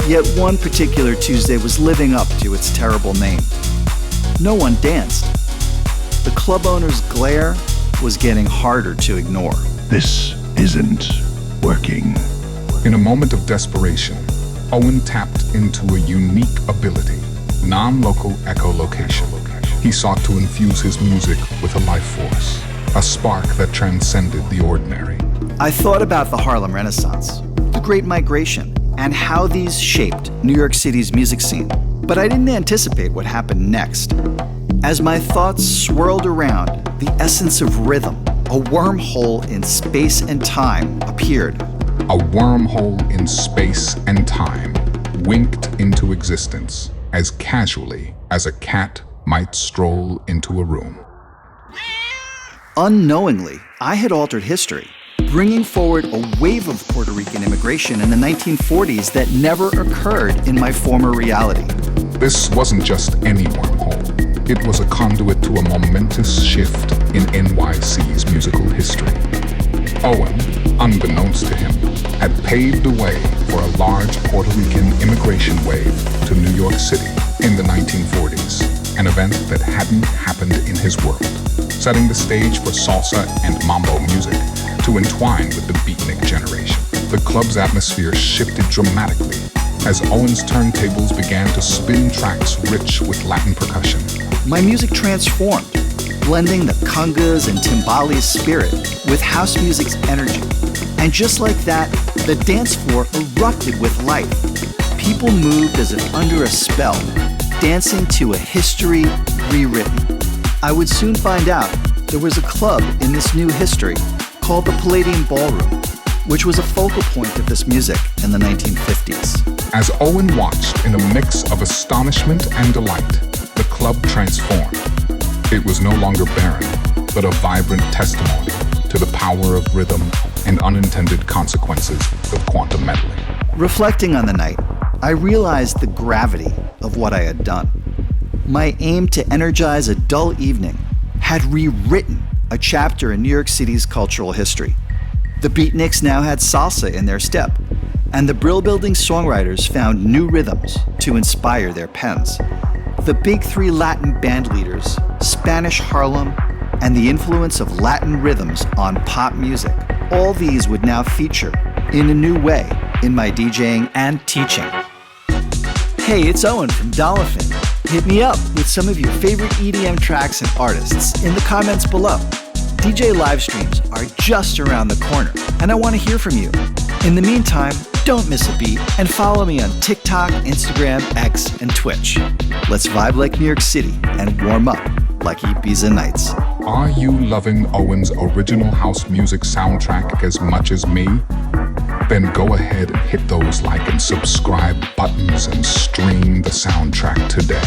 Yet one particular Tuesday was living up to its terrible name. No one danced. The club owner's glare was getting harder to ignore. This isn't working. In a moment of desperation, Owen tapped into a unique ability, non-local echolocation. He sought to infuse his music with a life force, a spark that transcended the ordinary. I thought about the Harlem Renaissance, the Great Migration, and how these shaped New York City's music scene. But I didn't anticipate what happened next. As my thoughts swirled around, the essence of rhythm, a wormhole in space and time, appeared. A wormhole in space and time winked into existence as casually as a cat might stroll into a room. Unknowingly, I had altered history, bringing forward a wave of Puerto Rican immigration in the 1940s that never occurred in my former reality. This wasn't just any wormhole. It was a conduit to a momentous shift in NYC's musical history. Owen, unbeknownst to him, had paved the way for a large Puerto Rican immigration wave to New York City in the 1940s, an event that hadn't happened in his world, setting the stage for salsa and mambo music to entwine with the beatnik generation. The club's atmosphere shifted dramatically as Owen's turntables began to spin tracks rich with Latin percussion. My music transformed, blending the congas and timbales spirit with house music's energy. And just like that, the dance floor erupted with life. People moved as if under a spell, dancing to a history rewritten. I would soon find out there was a club in this new history called the Palladium Ballroom, which was a focal point of this music in the 1950s. As Owen watched in a mix of astonishment and delight, the club transformed. It was no longer barren, but a vibrant testimony to the power of rhythm and unintended consequences of quantum meddling. Reflecting on the night, I realized the gravity of what I had done. My aim to energize a dull evening had rewritten a chapter in New York City's cultural history. The beatniks now had salsa in their step, and the Brill-building songwriters found new rhythms to inspire their pens. The big three Latin band leaders, Spanish Harlem, and the influence of Latin rhythms on pop music, all these would now feature in a new way in my DJing and teaching. Hey, it's Owen from Dollafin. Hit me up with some of your favorite EDM tracks and artists in the comments below. DJ live streams are just around the corner, and I want to hear from you. In the meantime, don't miss a beat and follow me on TikTok, Instagram, X, and Twitch. Let's vibe like New York City and warm up like Ibiza nights. Are you loving Owen's original house music soundtrack as much as me? Then go ahead and hit those like and subscribe buttons and stream the soundtrack today.